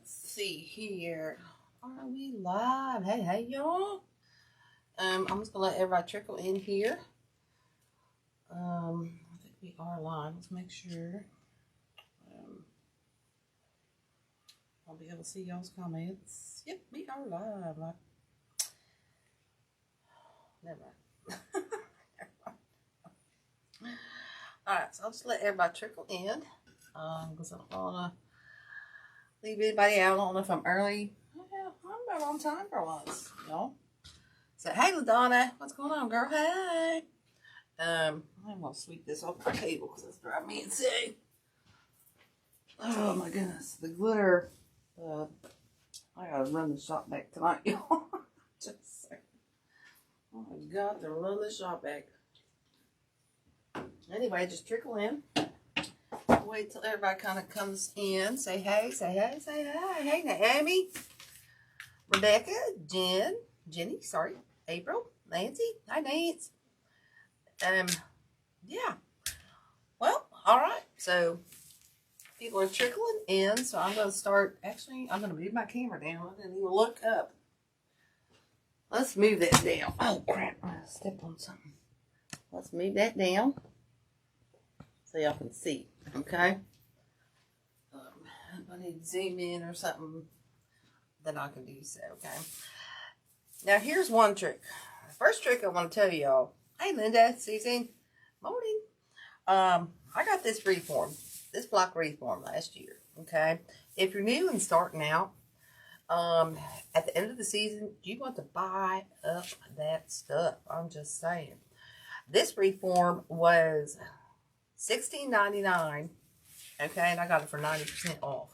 let's see here. Are we live? Hey, y'all. I'm just gonna let everybody trickle in here. I think we are live. Let's make sure. I'll be able to see y'all's comments. Yep, we are live. Never mind. Alright, so I'll just let everybody trickle in. Because I don't want to leave anybody out. I don't know if I'm early. Yeah, I'm about on time for once, you know. So, hey, LaDonna, what's going on, girl? Hey. I'm going to sweep this off my table because it's driving me insane. Oh, my goodness. The glitter. I got to run the shop back tonight, y'all. Just saying. I've got to run the shop back. Anyway, just trickle in. Wait till everybody kind of comes in. Say hey, say hey, say hey. Hey, Naomi, Rebecca, Jenny, sorry, April, Nancy. Hi, Nance. Yeah. Well, all right. So people are trickling in. So I'm going to start. Actually, I'm going to move my camera down. I didn't even look up. Let's move that down. Oh crap! I stepped on something. Let's move that down so y'all can see. Okay. If I need to zoom in or something, then I can do so. Okay. Now here's one trick. The first trick I want to tell y'all. Hey, Linda, Susan, morning. I got this wreath form, this block wreath form last year. Okay. If you're new and starting out, at the end of the season, you want to buy up that stuff. I'm just saying. This wreath form was $16.99. Okay, and I got it for 90% off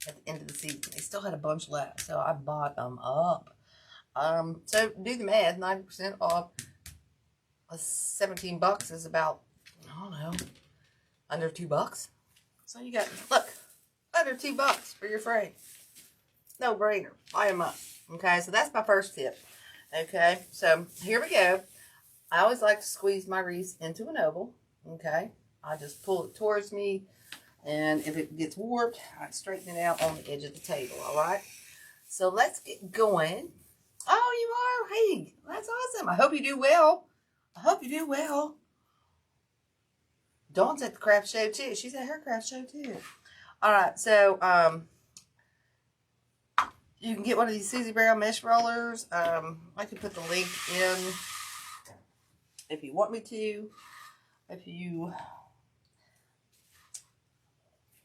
at the end of the season. They still had a bunch left, so I bought them up. So do the math. 90% off. 17 bucks is about, I don't know, under $2. So you got, look, under $2 for your frame. No brainer. Buy them up. Okay, so that's my first tip. Okay, so here we go. I always like to squeeze my wreath into an oval. Okay, I just pull it towards me, and if it gets warped, I straighten it out on the edge of the table. All right, so let's get going. Oh, you are? Hey, that's awesome. I hope you do well. I hope you do well. Dawn's at the craft show too. She's at her craft show too. All right, so you can get one of these Susie Brown mesh rollers. I can put the link in if you want me to.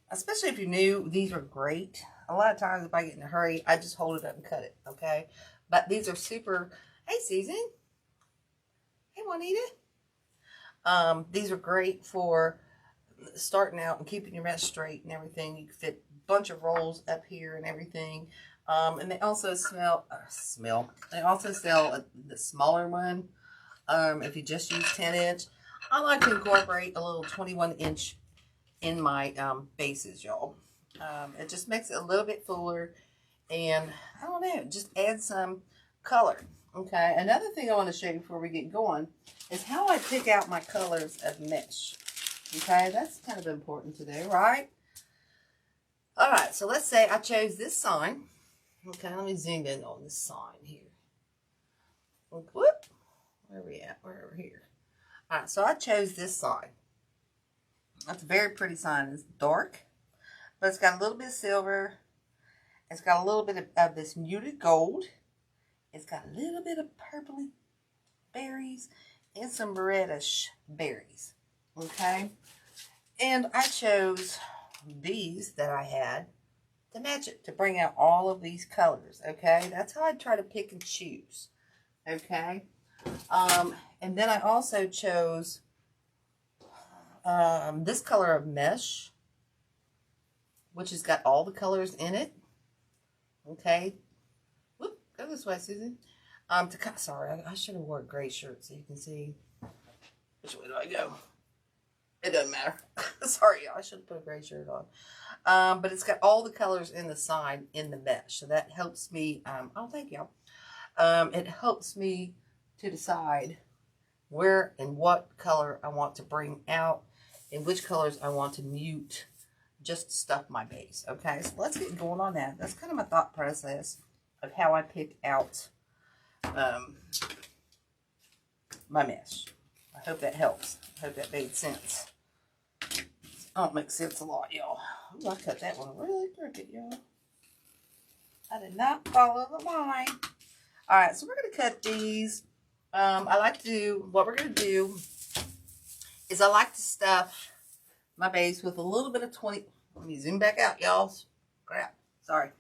Especially if you're new, these are great. A lot of times if I get in a hurry, I just hold it up and cut it, okay? But these are super. Hey, Susan. Hey, Juanita. These are great for starting out and keeping your mesh straight and everything. You can fit a bunch of rolls up here and everything. And they also They also sell the smaller one. If you just use 10-inch. I like to incorporate a little 21-inch in my bases, y'all. It just makes it a little bit fuller, and I don't know, just add some color. Okay, another thing I want to show you before we get going is how I pick out my colors of mesh. Okay, that's kind of important to do, right? All right, so let's say I chose this sign. Okay, let me zoom in on this sign here. Whoop, where are we at? We're over here. All right, so I chose this sign. That's a very pretty sign. It's dark, but it's got a little bit of silver. It's got a little bit of this muted gold. It's got a little bit of purpley berries and some reddish berries. Okay? And I chose these that I had to match it, to bring out all of these colors. Okay? That's how I try to pick and choose. Okay? And then I also chose this color of mesh, which has got all the colors in it. Okay. Whoop, go this way, Susan. Sorry, I should have worn a gray shirt so you can see which way do I go. It doesn't matter. Sorry, I should have put a gray shirt on. But it's got all the colors in the sign in the mesh, so that helps me. Oh, thank y'all. It helps me to decide where and what color I want to bring out and which colors I want to mute just to stuff my base. Okay, so let's get going on that. That's kind of my thought process of how I pick out my mesh. I hope that helps. I hope that made sense. I don't make sense a lot, y'all. Ooh, I cut that one really crooked, y'all. I did not follow the line. All right, so we're going to cut these. I like to do, what we're going to do is I like to stuff my base with a little bit of 20. Let me zoom back out, y'all. Crap, sorry.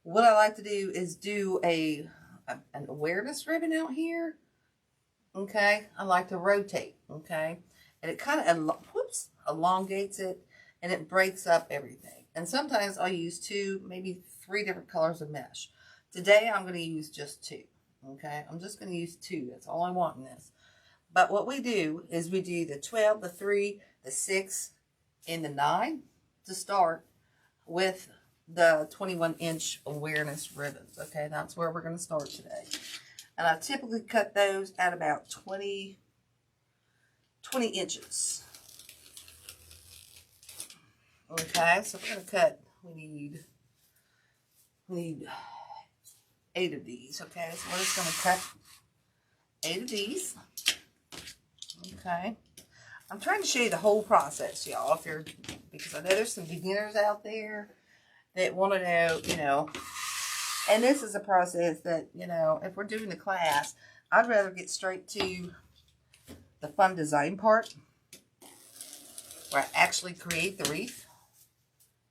What I like to do is do an awareness ribbon out here. Okay, I like to rotate. Okay, and it kind of elongates it, and it breaks up everything. And sometimes I'll use 2, maybe 3 different colors of mesh. Today I'm going to use just 2. Okay, I'm just going to use 2. That's all I want in this. But what we do is we do the 12, the 3, the 6, and the 9 to start with the 21-inch awareness ribbons. Okay, that's where we're going to start today. And I typically cut those at about 20 inches. Okay, so we're going to cut, we need 8 of these. Okay, so we're just going to cut 8 of these. Okay, I'm trying to show you the whole process, y'all, because I know there's some beginners out there that want to know, you know, and this is a process that, you know, if we're doing the class, I'd rather get straight to the fun design part where I actually create the wreath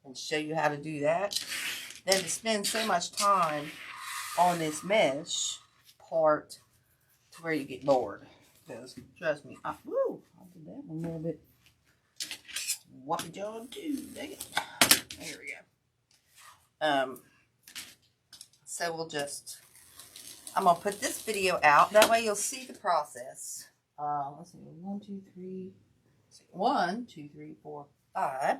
and show you how to do that than to spend so much time on this mesh part to where you get bored. Because, trust me, I did that one a little bit. What did y'all do? Dang it. There we go. So we'll just, I'm going to put this video out. That way you'll see the process. Let's see, 1, 2, 3, 1, 2, 3, 4, 5.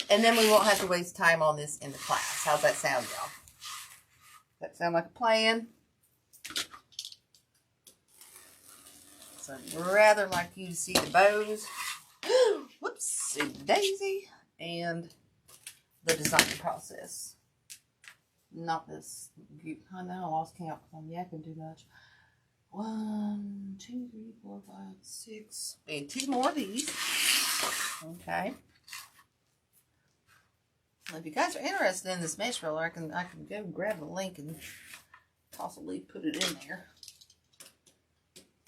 And then we won't have to waste time on this in the class. How's that sound, y'all? That sound like a plan? So I'd rather like you to see the bows. Whoopsie daisy. And the design process. Not this. I know I lost count because I'm yakking too much. 1, 2, 3, 4, 5, 6. And 2 more of these. Okay. Well, if you guys are interested in this mesh roller, I can go grab the link and possibly put it in there.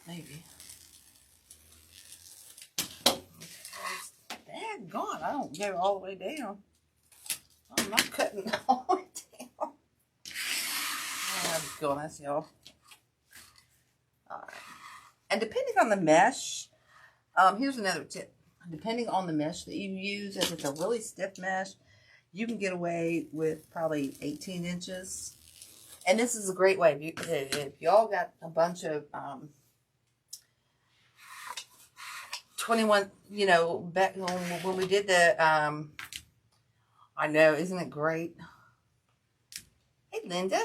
Maybe. Daggone, I don't go all the way down. I'm not cutting all the way down. I'm going, that's y'all. Alright. And depending on the mesh, here's another tip. Depending on the mesh that you use, if it's a really stiff mesh, you can get away with probably 18 inches. And this is a great way. If y'all got a bunch of 21, you know, back when we did the, I know, isn't it great? Hey, Linda.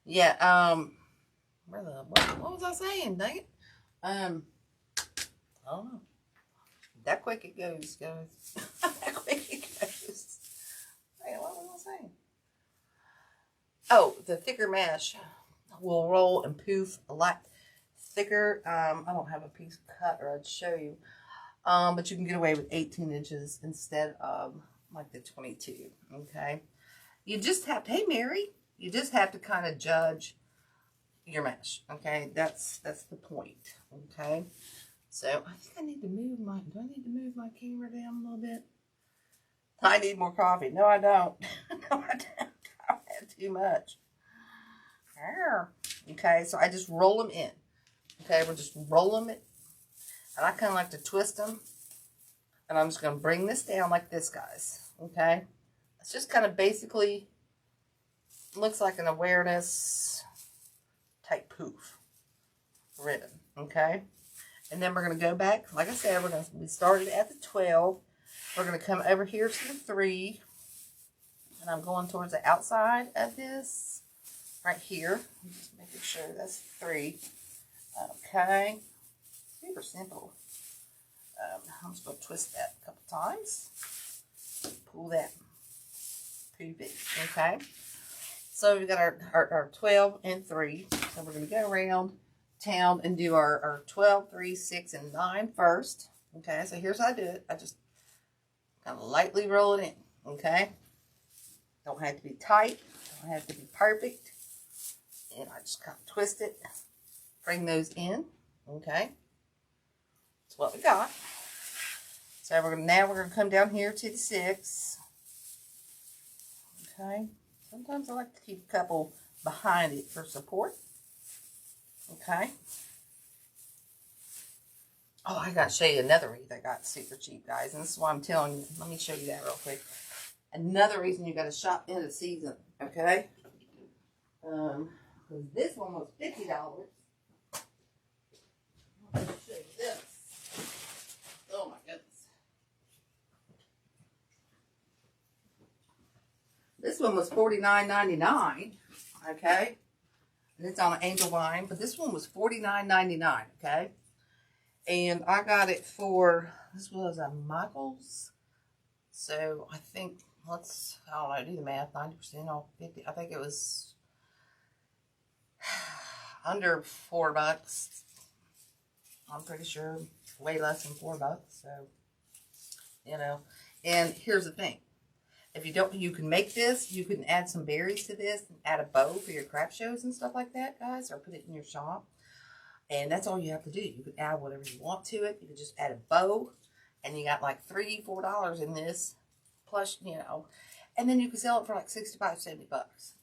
Yeah, what was I saying? Dang it. I don't know. That quick it goes, guys. That quick it goes. Hey, what was I saying? Oh, the thicker mesh will roll and poof a lot thicker. I don't have a piece cut, or I'd show you. But you can get away with 18 inches instead of like the 22. Okay. You just have to, hey Mary, you just have to kind of judge your mesh. Okay. That's the point. Okay. So I think I need to move my, do I need to move my camera down a little bit? I need more coffee. No, I don't. No, I don't. I've had too much. Okay. So I just roll them in. Okay. We'll just roll them in. And I kind of like to twist them. And I'm just going to bring this down like this, guys. Okay. It's just kind of basically looks like an awareness type poof ribbon. Okay. And then we're going to go back. Like I said, we started at the 12. We're going to come over here to the 3. And I'm going towards the outside of this. Right here. I'm just making sure that's 3. Okay. Super simple. I'm just going to twist that a couple times. pull that poopy, okay? So we got our 12 and 3. So we're going to go around town and do our 12, 3, 6, and 9 first. Okay, so here's how I do it. I just kind of lightly roll it in, okay? Don't have to be tight. Don't have to be perfect. And I just kind of twist it. Bring those in, okay? That's what we got. So now we're going to come down here to the 6. Okay? Sometimes I like to keep a couple behind it for support. Okay? Oh, I got to show you another wreath I got super cheap, guys. And this is why I'm telling you. Let me show you that real quick. Another reason you got to shop in the season. Okay? Because this one was $50. Let me show you this. Oh my goodness. This one was $49.99. Okay? And it's on an angel vine. But this one was $49.99. Okay? And I got it for, this was a Michael's. So I think, I don't know, do the math, 90% off 50. I think it was under $4. I'm pretty sure way less than $4. So, you know, and here's the thing. If you don't, you can make this, you can add some berries to this, and add a bow for your craft shows and stuff like that, guys, or put it in your shop. And that's all you have to do. You can add whatever you want to it. You can just add a bow, and you got like $3, $4 in this, plus, you know, and then you can sell it for like 65, 70 bucks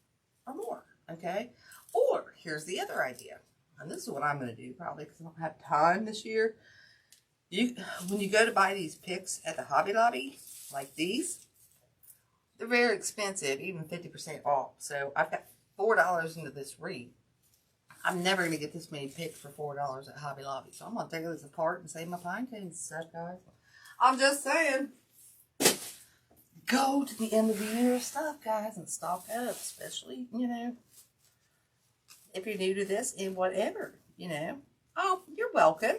or more, okay? Or here's the other idea, and this is what I'm going to do probably because I don't have time this year. When you go to buy these picks at the Hobby Lobby, like these, they're very expensive, even 50% off. So I've got $4 into this wreath. I'm never going to get this many picks for $4 at Hobby Lobby. So I'm going to take this apart and save my pine cones and stuff, guys. I'm just saying. Go to the end of the year stuff, guys, and stock up. Especially, you know, if you're new to this and whatever, you know. Oh, you're welcome.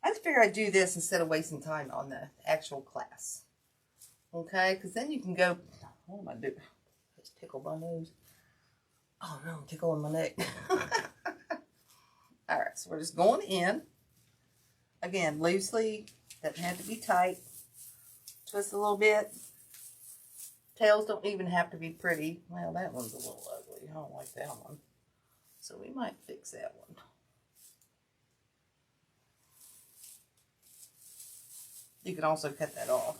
I just figured I'd do this instead of wasting time on the actual class. Okay? Because then you can go, what am I doing? Just tickle my nose. Oh no, I'm tickling my neck. Alright, so we're just going in. Again, loosely. Doesn't have to be tight. Twist a little bit. Tails don't even have to be pretty. Well, that one's a little ugly. I don't like that one. So we might fix that one. You can also cut that off.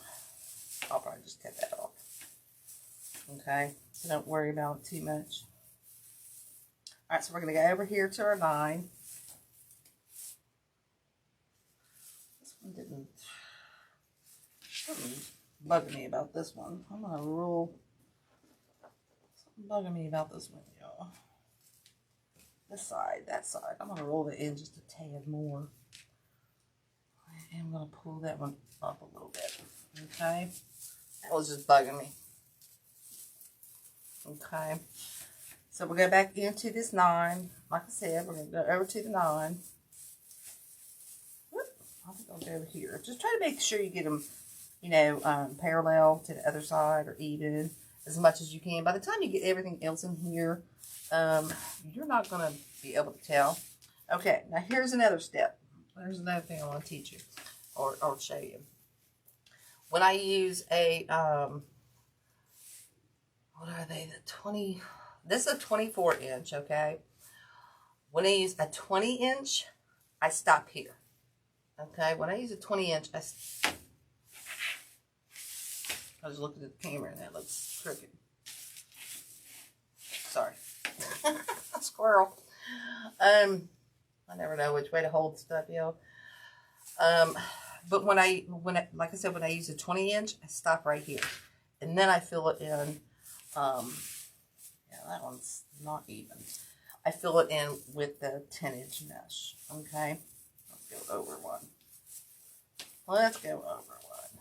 I'll probably just cut that off. Okay? So don't worry about it too much. Alright, so we're going to go over here to our 9. This one didn't. Something's bugging me about this one. I'm going to roll. Something bugging me about this one, y'all. This side, that side. I'm going to roll it in just a tad more. And I'm going to pull that one up a little bit. Okay? That was just bugging me. Okay? So we'll go back into this 9. Like I said, we're going to go over to the 9. Whoop, I think I'll go over here. Just try to make sure you get them, you know, parallel to the other side or even as much as you can. By the time you get everything else in here, you're not going to be able to tell. Okay, now here's another step. There's another thing I want to teach you or show you. When I use a, what are they, the 20... This is a 24 inch, okay? When I use a 20 inch, I stop here. Okay? When I use a 20 inch, I was looking at the camera and that looks crooked. Sorry. Squirrel. I never know which way to hold stuff, yo. But when I like I said, when I use a 20 inch, I stop right here. And then I fill it in, that one's not even. I fill it in with the 10-inch mesh. Okay? Let's go over one. Let's go over one.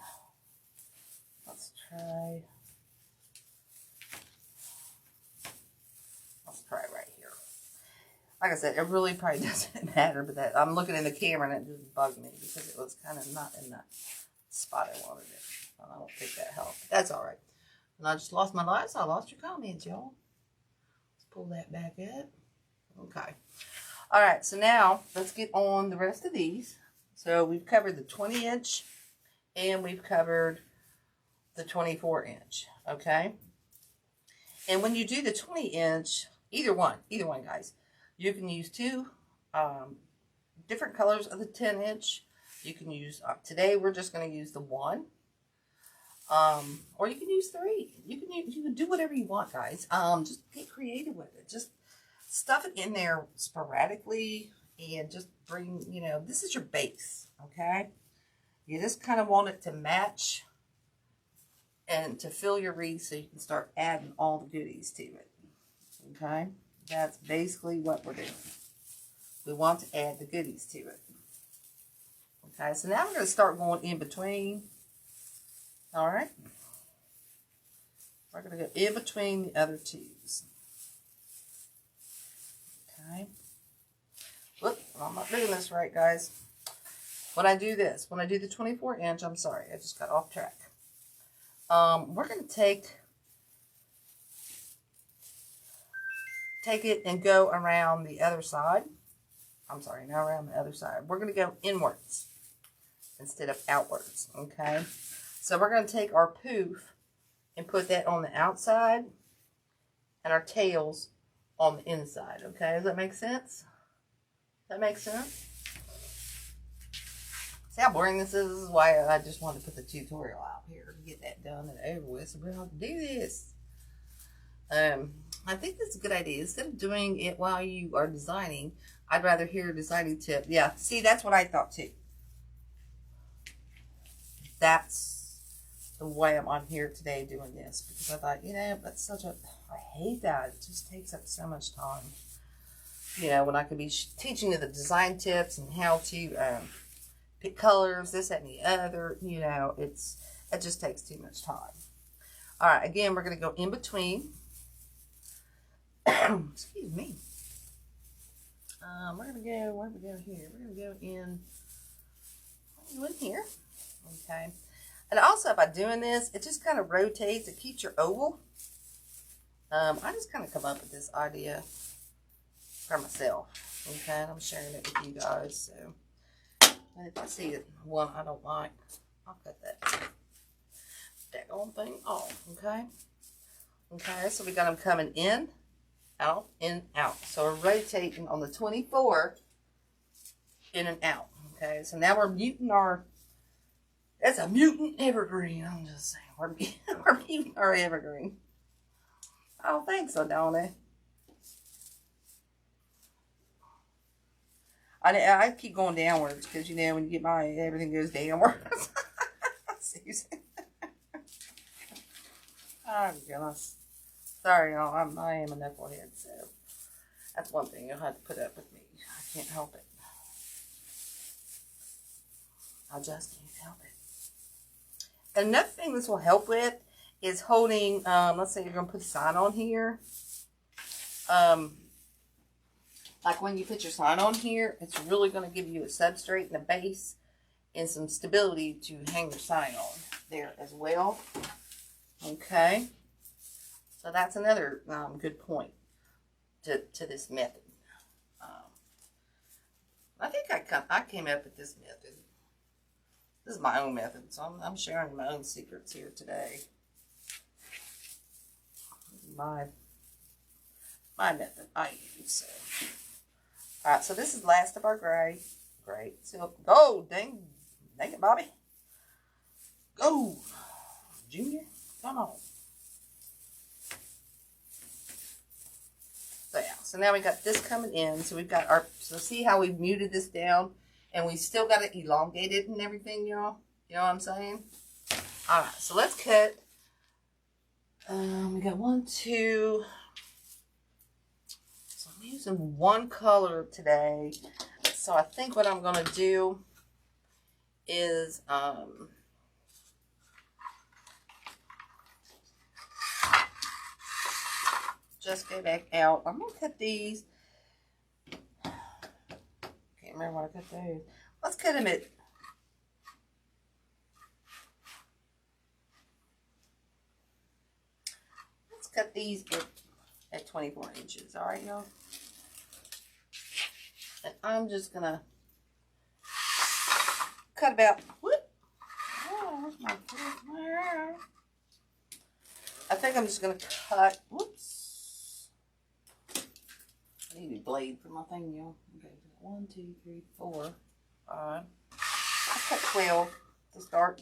Let's try right here. Like I said, it really probably doesn't matter, but that I'm looking in the camera and it just bugged me because it was kind of not in the spot I wanted it. I don't think that helped. That's all right. And I just lost my lights. I lost your comments, y'all. Let's pull that back up. Okay. All right. So now let's get on the rest of these. So we've covered the 20-inch and we've covered the 24-inch. Okay. And when you do the 20-inch, either one, guys, you can use two different colors of the 10-inch. You can use, today we're just going to use the one. Or you can use three. You can do whatever you want, guys. Just get creative with it. Just stuff it in there sporadically and just bring, you know, this is your base, okay? You just kind of want it to match and to fill your wreath so you can start adding all the goodies to it, okay? That's basically what we're doing. We want to add the goodies to it. Okay, so now we're going to start going in between. All right. We're going to go in between the other twos. Okay. Whoop, I'm not doing this right, guys. When I do this, when I do the 24-inch, I'm sorry, I just got off track. We're going to take it and go around the other side. I'm sorry, not around the other side. We're going to go inwards instead of outwards, okay? So we're going to take our poof and put that on the outside and our tails on the inside, okay? Does that make sense? That makes sense? See how boring this is? This is why I just wanted to put the tutorial out here to get that done and over with so we don't have to do this. I think that's a good idea. Instead of doing it while you are designing, I'd rather hear a designing tip. Yeah, see, that's what I thought too. That's the way I'm on here today doing this. Because I thought, you know, that's such a, I hate that. It just takes up so much time. You know, when I could be teaching you the design tips and how to pick colors, this, that, and the other, you know, it just takes too much time. All right, again, we're going to go in between. Excuse me. We're going to go, where do we go here? We're going to go in here. Okay. And also, by doing this, it just kind of rotates. It keeps your oval. I just kind of come up with this idea for myself. Okay. And I'm sharing it with you guys. So, and if I see it, one I don't like, I'll cut that daggone thing off. Okay. Okay. So we got them coming in, out, in, out. So we're rotating on the 24 in and out. Okay. So now we're muting our, that's a mutant evergreen. I'm just saying. We're muting our evergreen. Oh, thanks, Adonai. I keep going downwards because, you know, when you get my, everything goes downwards. Susan. Oh, goodness. Sorry, y'all. I am a knucklehead, so that's one thing you'll have to put up with me. I can't help it. I just can't help it. Another thing this will help with is holding, let's say you're going to put a sign on here. Like when you put your sign on here, it's really going to give you a substrate and a base and some stability to hang your sign on there as well. Okay. So that's another good point to this method. I think I came up with this method. This is my own method, so I'm sharing my own secrets here today. This is my method I use. So. All right, so this is last of our gray. Great silk. Go, dang it, Bobby. Go, Junior. Come on. So yeah, so now we got this coming in. So we've got our, so see how we've muted this down? And we still got it elongated and everything, y'all. You know what I'm saying? All right, so let's cut. We got 1, 2. So I'm using one color today. So I think what I'm going to do is just go back out. I'm going to cut these. Remember when I cut those. Let's cut them at, cut these at 24 inches. All right, y'all. And I'm just gonna cut about, whoop. Oh, where's my foot? I think I'm just gonna cut, whoops. I need a blade for my thing, y'all. Okay, 1, 2, 3, 4, 5. I'll cut 12 to start.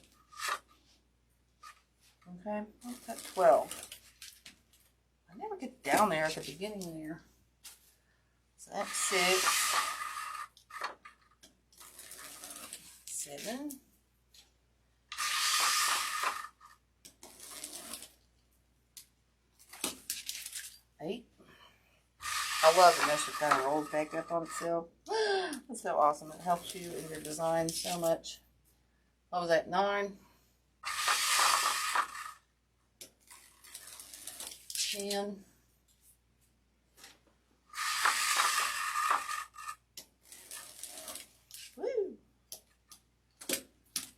Okay, I'll cut 12. I never get down there at the beginning there. So that's 6, 7, 8. I love the mesh. It kind of rolls back up on itself. That's so awesome. It helps you in your design so much. What was that? 9, 10,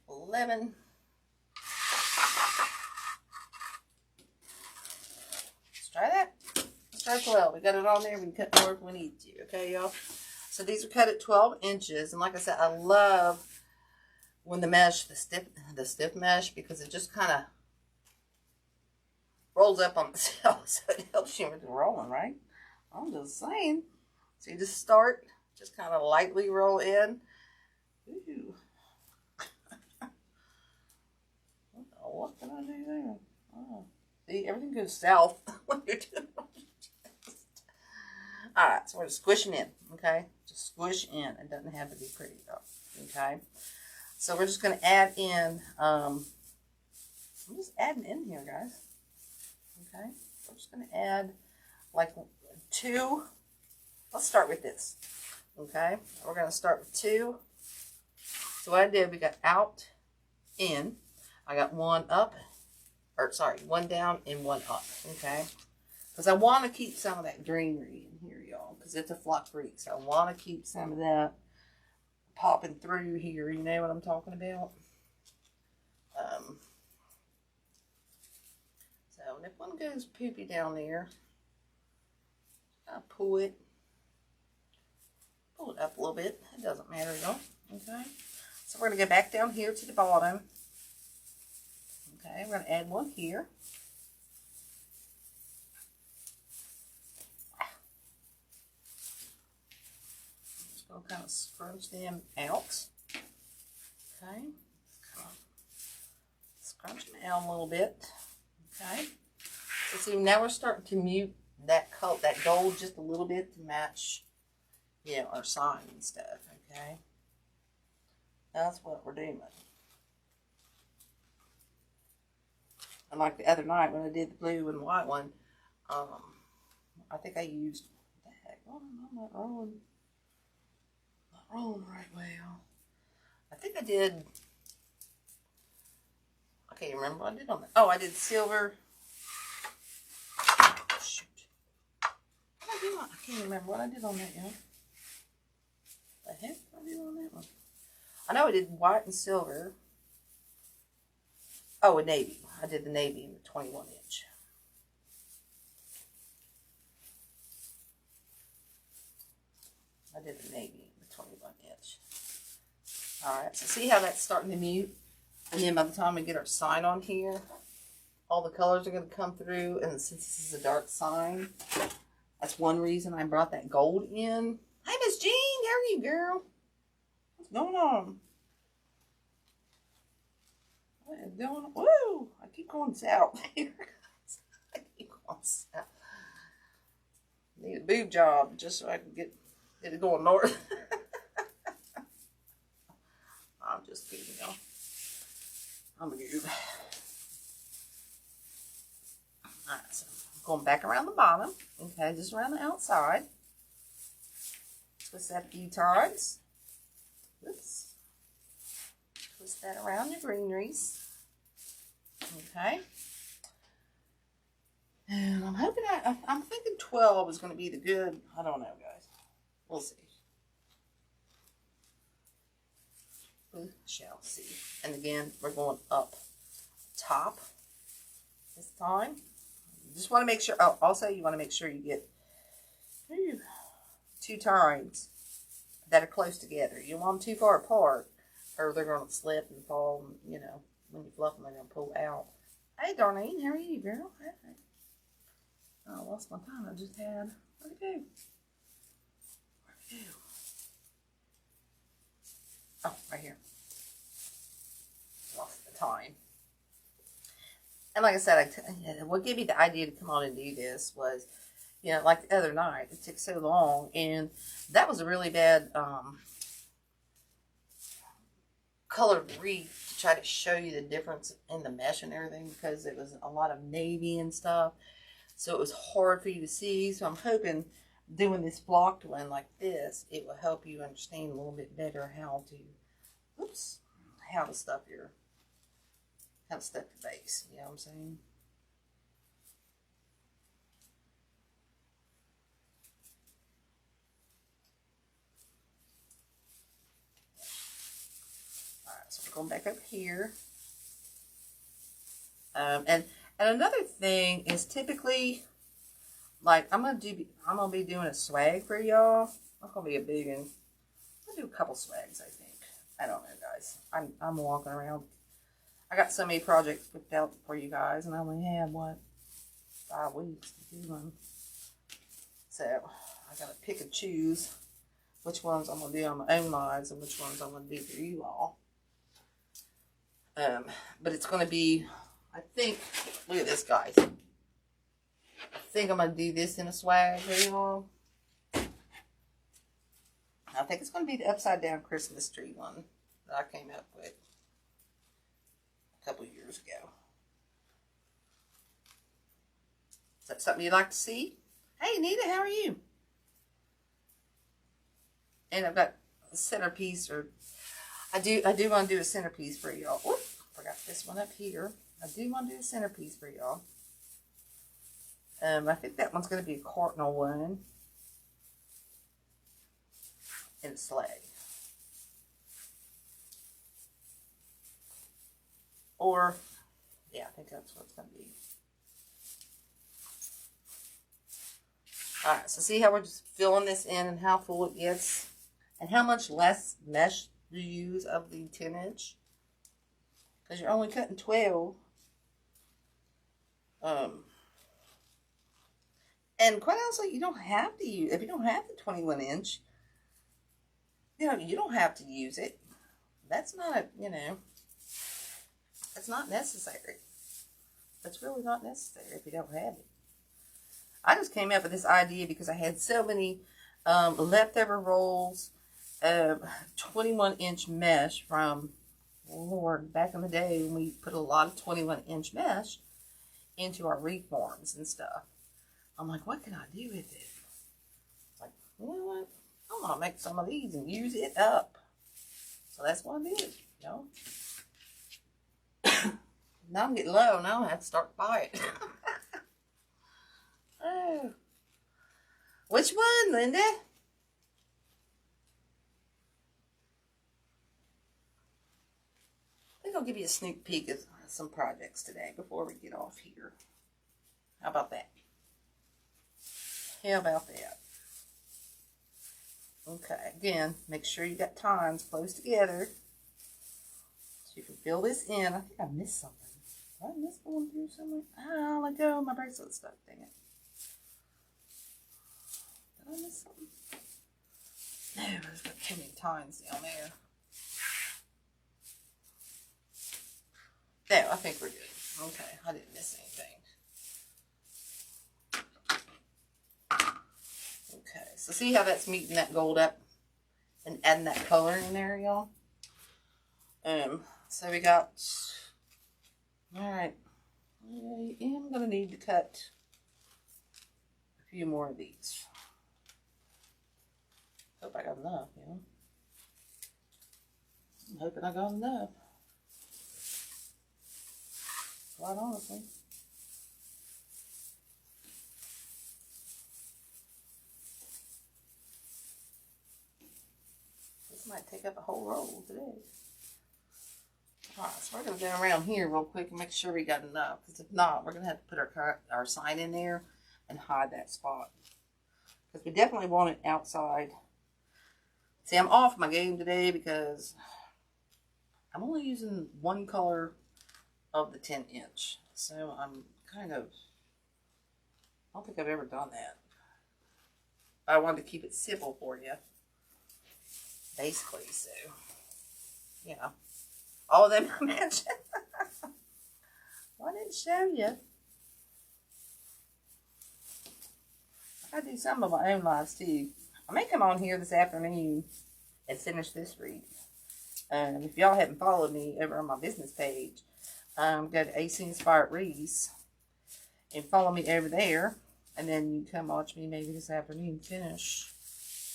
11. Let's try that. Let's try 12. We got it on there. We can cut more if we need to. Okay, y'all? So these are cut at 12 inches. And like I said, I love when the mesh, the stiff mesh, because it just kind of rolls up on itself. So it helps you with the rolling, right? I'm just saying. So you just start, just kind of lightly roll in. Ooh. What can I do there? Oh. See, everything goes south when you're doing it. Alright, so we're just squishing in, okay? Just squish in. It doesn't have to be pretty though, okay? So we're just going to add in, I'm just adding in here, guys. Okay? We're just going to add like 2. Let's start with this, okay? We're going to start with 2. So what I did, we got out, in. I got 1 up, or sorry, 1 down and 1 up, okay? Because I want to keep some of that greenery in here, y'all, because it's a flock wreath. So I want to keep some of that popping through here. You know what I'm talking about? So if one goes poopy down there, I'll pull it up a little bit. It doesn't matter, y'all, okay? So we're going to go back down here to the bottom. Okay, we're going to add 1 here. Just going to kind of scrunch them out. Okay, kind of scrunch them out a little bit. Okay, so see, now we're starting to mute that color, that gold just a little bit to match, you know, our sign and stuff. Okay, that's what we're doing. And like the other night when I did the blue and white one, I think I used, what the heck, oh, I'm not rolling the right way. I think I did, I can't remember what I did on that. Oh, I did silver. Shoot. What did I do on, I can't remember what I did on that, y'all. The heck did I do on that one? I know I did white and silver. Oh, a navy. I did the navy in the 21 inch. I did the navy in the 21 inch. Alright, so see how that's starting to mute? And then by the time we get our sign on here, all the colors are going to come through. And since this is a dark sign, that's one reason I brought that gold in. Hi, Miss Jean. How are you, girl? What's going on? What is going on? Woo! I keep going south here. I keep going south. Need a boob job just so I can get it going north. I'm just kidding, y'all. I'm a goob. Alright, so I'm going back around the bottom. Okay, just around the outside. Twist that a few times. Oops. Twist that around your greeneries. Okay. And I'm hoping I'm thinking 12 is going to be the good. I don't know, guys. We'll see. We shall see. And again, we're going up top this time. just want to make sure, oh, also you want to make sure you get 2 tines that are close together. You don't want them too far apart, or they're going to slip and fall, and, you know, when you fluff them, they're going to pull out. Hey, Darlene, how are you, girl? Hey. Oh, I lost my time. I just had, where'd it go? Where'd it go? Oh, right here. Lost the time. And like I said, what gave me the idea to come on and do this was, you know, like the other night, it took so long, and that was a really bad colored wreath to try to show you the difference in the mesh and everything, because it was a lot of navy and stuff, so it was hard for you to see. So I'm hoping doing this blocked one like this, it will help you understand a little bit better how to, how to stuff your base. You know what I'm saying? So we're going back up here. And another thing is, typically, like, I'm gonna be doing a swag for y'all. Not gonna be a big one. I'll do a couple swags, I think. I don't know, guys. I'm walking around. I got so many projects picked out for you guys, and I only have, what, 5 weeks to do them. So I gotta pick and choose which ones I'm gonna do on my own lives and which ones I'm gonna do for you all. But it's gonna be, I think, look at this, guys. I think I'm gonna do this in a swag for you all. I think it's gonna be the upside down Christmas tree one that I came up with a couple years ago. Is that something you'd like to see? Hey, Nita, how are you? And I've got a centerpiece, or I do want to do a centerpiece for y'all. Oop, forgot this one up here. I do want to do a centerpiece for y'all. I think that one's going to be a cardinal one in a sleigh. Or, yeah, I think that's what it's going to be. Alright, so see how we're just filling this in and how full it gets? And how much less mesh you use of the 10-inch? Because you're only cutting 12. And quite honestly, you don't have to use, if you don't have the 21-inch, you know, you don't have to use it. That's not, you know, that's not necessary. That's really not necessary if you don't have it. I just came up with this idea because I had so many leftover rolls of 21-inch mesh from, Lord, back in the day when we put a lot of 21-inch mesh into our wreath forms and stuff. I'm like, what can I do with it? Like, you know what? I'm going to make some of these and use it up. So that's what I did, you know. Now I'm getting low. Now I have to start to buy it. Oh. Which one, Linda? I think I'll give you a sneak peek of some projects today before we get off here. How about that? How about that? Okay, again, make sure you got tines close together so you can fill this in. I think I missed something. Did I miss going through somewhere? Oh, let go. My bracelet's stuck. Dang it. Did I miss something? No, there's got too many tines down there. There, I think we're good. Okay, I didn't miss anything. Okay, so see how that's meeting that gold up and adding that color in there, y'all? So we got, alright, I am going to need to cut a few more of these. Hope I got enough, you know? I'm hoping I got enough. Quite honestly. This might take up a whole roll today. Alright, so we're going to go around here real quick and make sure we got enough. Because if not, we're going to have to put our sign in there and hide that spot. Because we definitely want it outside. See, I'm off my game today because I'm only using one color of the 10-inch. So I'm kind of, I don't think I've ever done that. I wanted to keep it simple for you. Basically, so, you know. All of them I mentioned. I didn't show you. I do some of my own lives too. I may come on here this afternoon and finish this wreath. If y'all haven't followed me over on my business page, go to AC Inspired Wreaths and follow me over there. And then you come watch me maybe this afternoon finish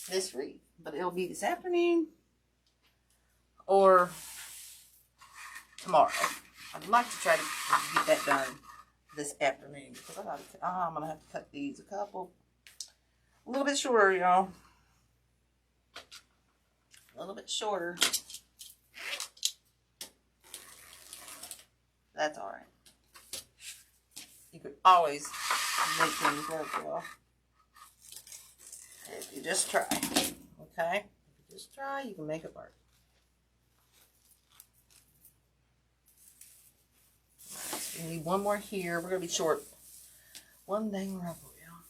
this wreath. But it'll be this afternoon or tomorrow. I'd like to try to get that done this afternoon because I'm going to have to cut these a little bit shorter, y'all. A little bit shorter. That's alright. You could always make things work, y'all. If you just try. Okay? If you just try, you can make it work. We need one more here. We're going to be short. One dang ruffle, y'all.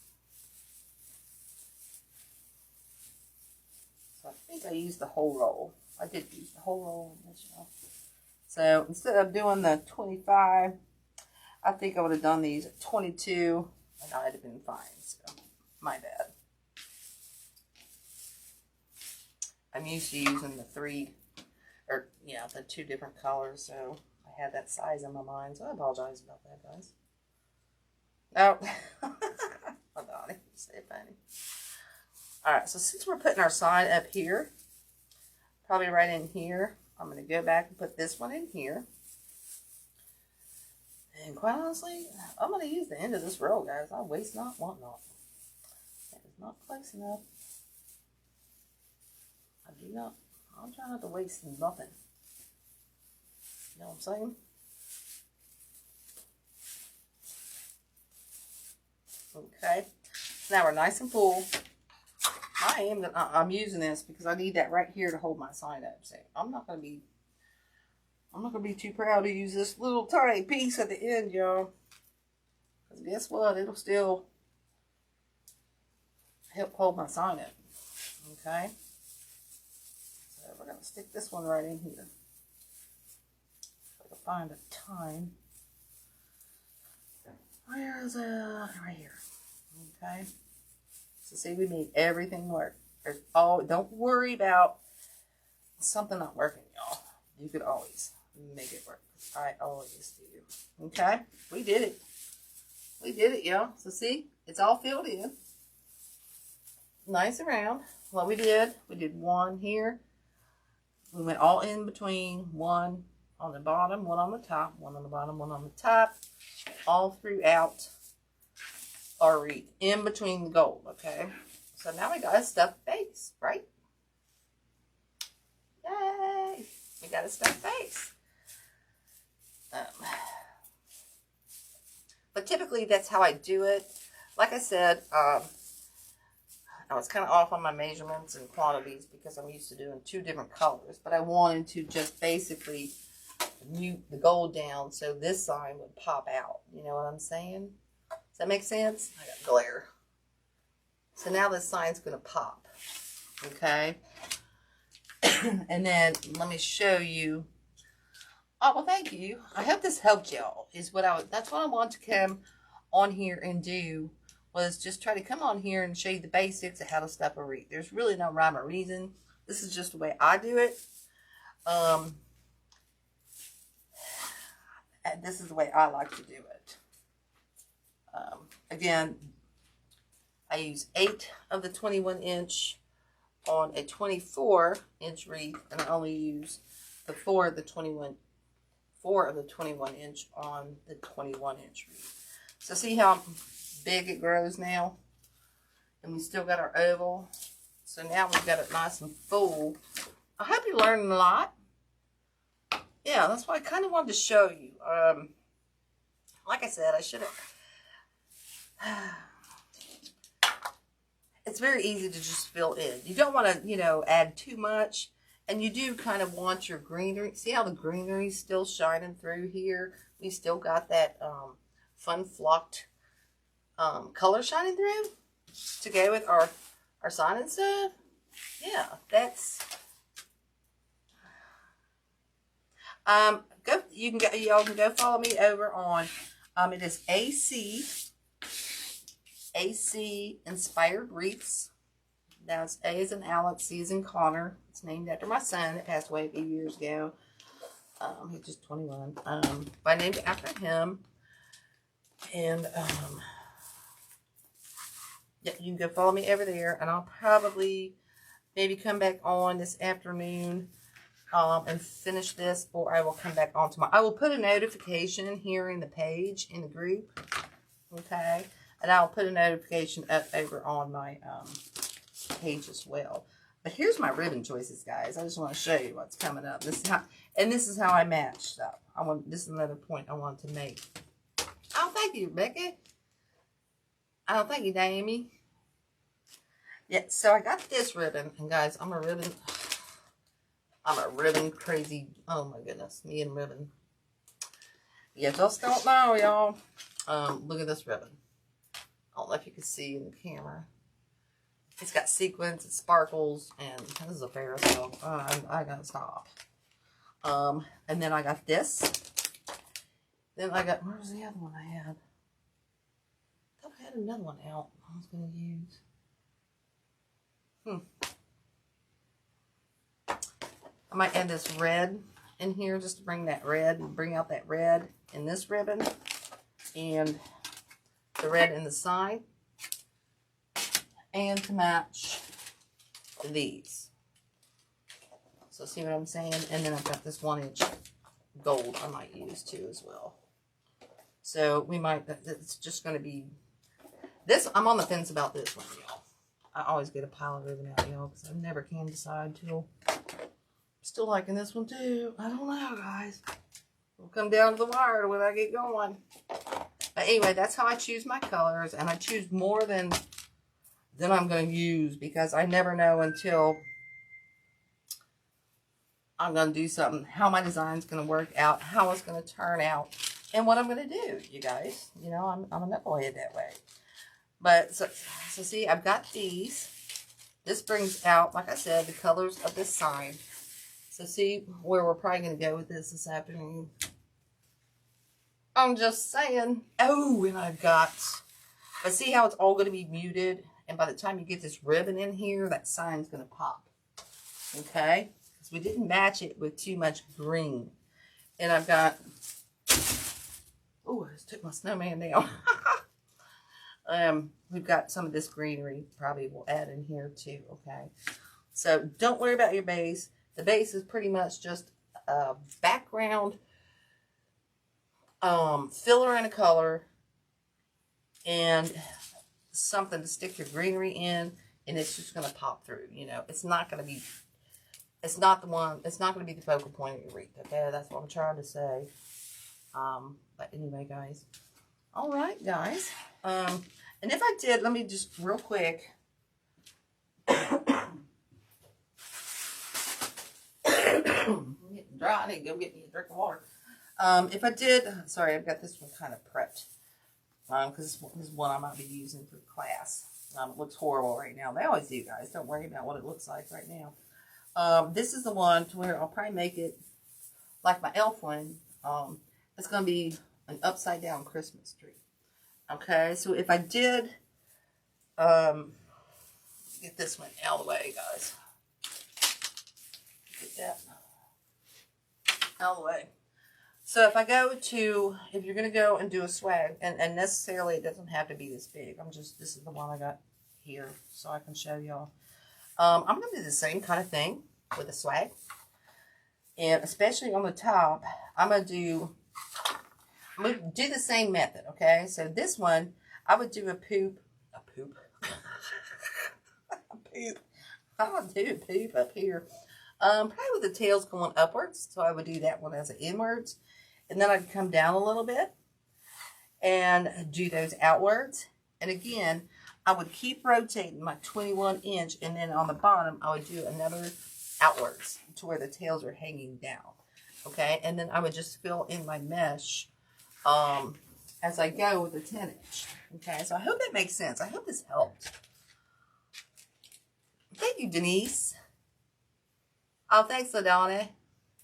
So I think I used the whole roll. I did use the whole roll in this, y'all. So instead of doing the 25, I think I would have done these at 22, and I'd have been fine. So, my bad. I'm used to using the the two different colors, so I had that size in my mind, so I apologize about that, guys. Oh, oh Donnie, stay funny. Alright, so since we're putting our sign up here, probably right in here, I'm going to go back and put this one in here. And quite honestly, I'm going to use the end of this row, guys. I waste not, want not. That is not close enough. I'm trying not to waste nothing. You know what I'm saying? Okay. Now we're nice and full. I'm using this because I need that right here to hold my sign up. So I'm not gonna be too proud to use this little tiny piece at the end, y'all. Because guess what? It'll still help hold my sign up. Okay. So we're gonna stick this one right in here. If I can find a time. Where is it? Right here. Okay. So see, we made everything work. Don't worry about something not working, y'all. You could always make it work. I always do. Okay? We did it. We did it, y'all. So see, it's all filled in. Nice and round. What we did one here. We went all in between, one on the bottom, one on the top, one on the bottom, one on the top, all throughout our wreath, in between the gold, okay? So now we got a stuffed face, right? Yay! We got a stuffed face. But typically that's how I do it. Like I said, I was kind of off on my measurements and quantities because I'm used to doing two different colors. But I wanted to just basically mute the gold down so this sign would pop out. You know what I'm saying? Does that make sense? I got glare. So now this sign's going to pop. Okay? And then let me show you. Oh, well, thank you. I hope this helped y'all. That's what I want to come on here and do, was just try to come on here and show you the basics of how to stuff a wreath. There's really no rhyme or reason. This is just the way I do it. And this is the way I like to do it. Again, I use 8 of the 21-inch on a 24-inch wreath, and I only use the 4 of the 21-inch on the 21-inch wreath. So see how big it grows now? And we still got our oval. So now we've got it nice and full. I hope you're learning a lot. yeah, that's why I kind of wanted to show you. Like I said, I should have. It's very easy to just fill in. You don't want to, you know, add too much. And you do kind of want your greenery. See how the greenery's still shining through here? We still got that fun flocked color shining through to go with our sign and stuff. Yeah, that's y'all can go follow me over on it is AC Inspired Wreaths. Now it's A as in Alex, C as in Connor. It's named after my son that passed away a few years ago. He's just 21. But I named it after him. And yeah, you can go follow me over there, and I'll probably maybe come back on this afternoon and finish this, or I will come back on tomorrow. I will put a notification here in the page in the group, okay, and I'll put a notification up over on my page as well. But here's my ribbon choices, guys. I just want to show you what's coming up. This is how I matched up. This is another point I want to make. Oh, thank you, Rebecca. Oh, thank you, Damie. Yeah, so I got this ribbon, and guys, I'm a ribbon crazy. Oh my goodness, me and ribbon. You just don't know, y'all. Look at this ribbon. I don't know if you can see in the camera. It's got sequins, it sparkles, and this is a Ferris wheel. I gotta stop. And then I got this. Then I got, where's the other one I had? I thought I had another one out I was gonna use. I might add this red in here just to bring that red and bring out that red in this ribbon and the red in the side, and to match these. So see what I'm saying? And then I've got this 1-inch gold I might use too as well. So we might, it's just going to be this. I'm on the fence about this one, y'all. I always get a pile of ribbon out, y'all, because I never can decide till. Still liking this one too. I don't know, guys. We'll come down to the wire when I get going. But anyway, that's how I choose my colors, and I choose more than I'm going to use, because I never know until I'm going to do something, how my design's going to work out, how it's going to turn out, and what I'm going to do, you guys. You know, I'm a knucklehead that way. But, so see, I've got these. This brings out, like I said, the colors of this sign. So see where we're probably going to go with this afternoon. I'm just saying. Oh, and I've got, but see how it's all going to be muted? And by the time you get this ribbon in here, that sign's going to pop. Okay? Because we didn't match it with too much green. And I've got, oh, I just took my snowman down. We've got some of this greenery probably we'll add in here too, okay? So don't worry about your base. The base is pretty much just a background filler in a color and something to stick your greenery in, and it's just going to pop through. You know, it's not going to be, it's not going to be the focal point of your wreath, okay? That's what I'm trying to say. But anyway, guys. All right, guys. And if I did, let me just real quick. I'm getting dry. I need to go get me a drink of water. If I did, sorry, I've got this one kind of prepped. Because this is one I might be using for class. It looks horrible right now. They always do, guys. Don't worry about what it looks like right now. This is the one to where I'll probably make it like my elf one. It's going to be an upside down Christmas tree. Okay, so if I did get this one out of the way, guys. Get that out of the way. So if I go to, if you're going to go and do a swag, and necessarily it doesn't have to be this big. This is the one I got here so I can show y'all. I'm going to do the same kind of thing with a swag. And especially on the top, I'm going to do the same method, okay? So this one, I would do a poop. I'm going to do a poop up here. Probably with the tails going upwards. So I would do that one as an inwards. And then I'd come down a little bit and do those outwards. And again, I would keep rotating my 21 inch, and then on the bottom, I would do another outwards to where the tails are hanging down. Okay, and then I would just fill in my mesh as I go with the 10 inch. Okay, so I hope that makes sense. I hope this helped. Thank you, Denise. Oh, thanks, LaDonna.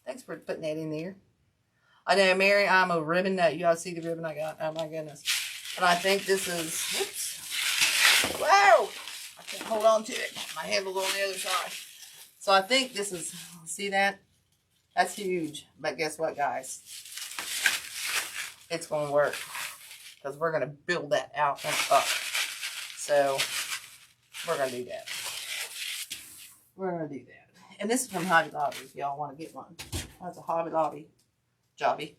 Thanks for putting that in there. I know, Mary, I'm a ribbon nut. You all see the ribbon I got? Oh, my goodness. And I think this is, whoops. Wow. I can't hold on to it. My handle's on the other side. So I think this is, see that? That's huge. But guess what, guys? It's going to work. Because we're going to build that out and up. So we're going to do that. We're going to do that. And this is from Hobby Lobby if y'all want to get one. That's a Hobby Lobby jobby.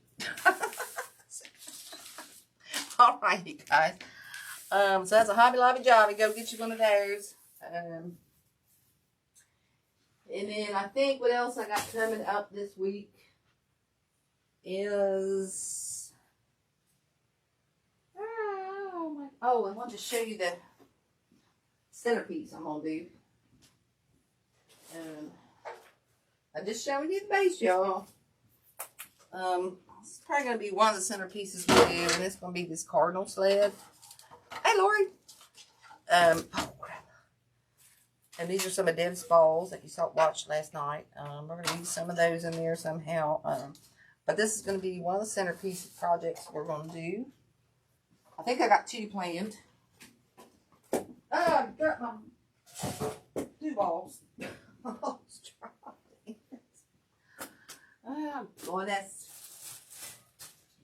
All right, you guys. So that's a Hobby Lobby jobby. Go get you one of those. And then I think what else I got coming up this week is... I want to show you the centerpiece I'm going to do. I'm just showing you the base, y'all. It's probably going to be one of the centerpieces we do, and it's going to be this cardinal sled. Hey, Lori. Oh, crap. And these are some of Deb's balls that you watched last night. We're going to use some of those in there somehow. But this is going to be one of the centerpiece projects we're going to do. I think I got 2 planned. I got my 2 balls. Boy, that's...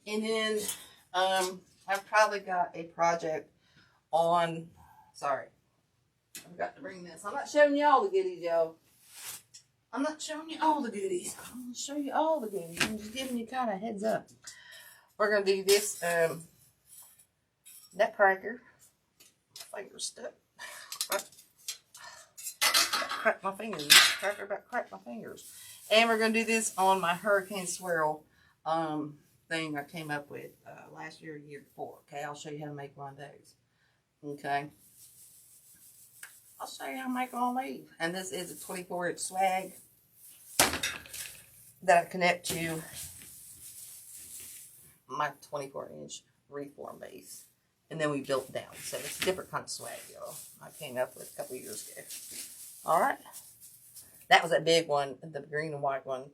And then I've probably got a project on... Sorry. I forgot to bring this. I'm not showing you all the goodies, y'all. I'm not showing you all the goodies. I'm going to show you all the goodies. I'm just giving you kind of heads up. We're going to do this nutcracker. Finger stuck. Crack my fingers. Cracker about crack my fingers. And we're going to do this on my hurricane swirl thing I came up with last year or year before. Okay, I'll show you how to make one of those. Okay. I'll show you how to make them on leave. And this is a 24-inch swag that I connect to my 24-inch wreath form base. And then we built down. So it's a different kind of swag, y'all. I came up with a couple years ago. Alright. That was that big one, the green and white one.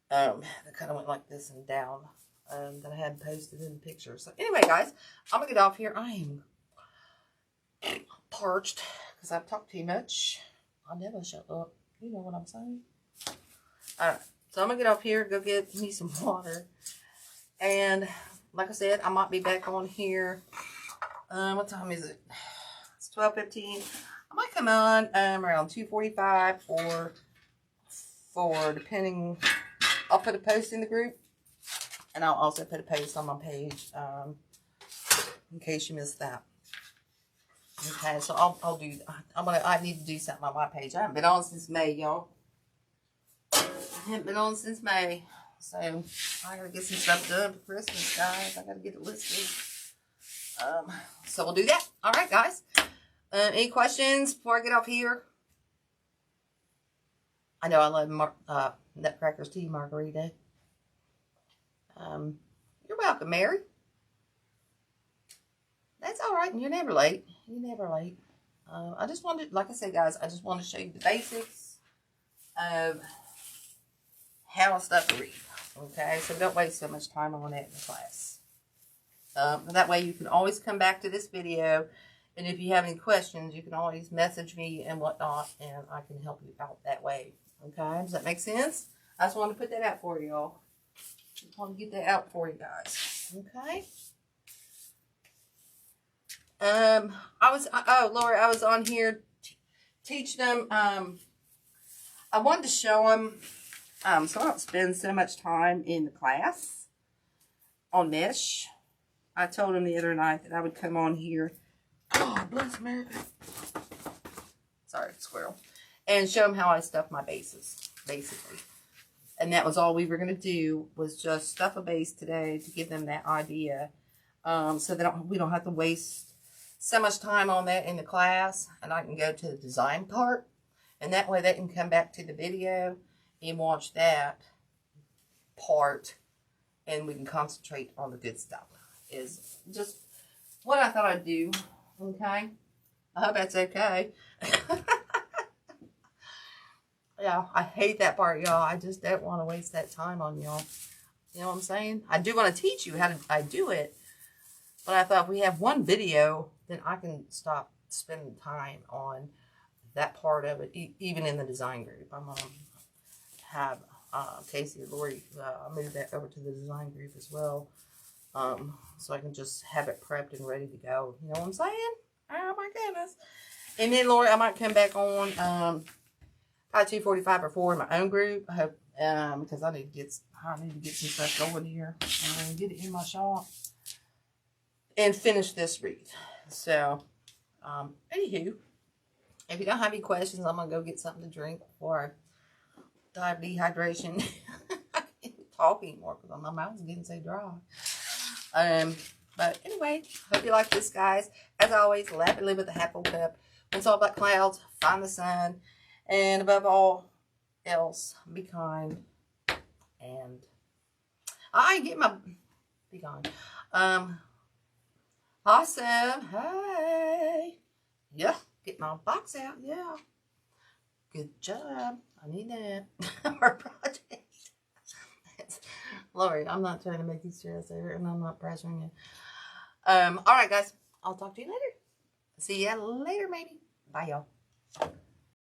That kind of went like this and down. That I had posted in the picture. So anyway, guys, I'm going to get off here. I am parched because I've talked too much. I'll never shut up. You know what I'm saying? Alright. So I'm going to get off here, go get me some water. And like I said, I might be back on here. What time is it? It's 12:15. I might come on around 2:45 or 4, depending. I'll put a post in the group, and I'll also put a post on my page in case you missed that. Okay, so I'll do. I need to do something on my page. I haven't been on since May, y'all. I haven't been on since May, so I gotta get some stuff done for Christmas, guys. I gotta get it listed. So we'll do that. All right, guys. Any questions before I get off here? I know I love Nutcracker's tea margarita. You're welcome, Mary. That's all right. You're never late. You're never late. I just wanted, like I said, guys, I just want to show you the basics of how to stuff a wreath. Okay, so don't waste so much time on it in class. That way you can always come back to this video, and if you have any questions, you can always message me and whatnot, and I can help you out that way. Okay, does that make sense? I just want to put that out for y'all. Just want to get that out for you guys. Okay. Lori, I was on here teaching them. I wanted to show them, so I don't spend so much time in the class on mesh. I told them the other night that I would come on here. God bless America. Sorry, squirrel. And show them how I stuff my bases. basically. And that was all we were going to do, was just stuff a base today to give them that idea. So we don't have to waste so much time on that in the class. And I can go to the design part. And that way they can come back to the video and watch that part. And we can concentrate on the good stuff. Is just what I thought I'd do. Okay? I hope that's okay. Yeah, I hate that part, y'all. I just don't want to waste that time on y'all. You know what I'm saying? I do want to teach you how I do it. But I thought if we have one video, then I can stop spending time on that part of it, even in the design group. I'm going to have Casey and Lori move that over to the design group as well. So I can just have it prepped and ready to go. You know what I'm saying? Oh, my goodness. And then, Lori, I might come back on probably 2:45 or 4 in my own group. I hope, because I need to get some stuff going here and get it in my shop and finish this wreath. So, anywho, if you don't have any questions, I'm gonna go get something to drink before I die of dehydration. I can't talk anymore because my mouth's getting so dry. But anyway, hope you like this, guys. As always, laugh and live with a happy cup. When it's all about clouds, find the sun. And above all else, be kind. And I get my... Be kind. Awesome. Hey. Yeah. Get my box out. Yeah. Good job. I need that. Our project. Lord, I'm not trying to make you stress over, and I'm not pressuring you. All right, guys. I'll talk to you later. See ya later, maybe. Bye, y'all.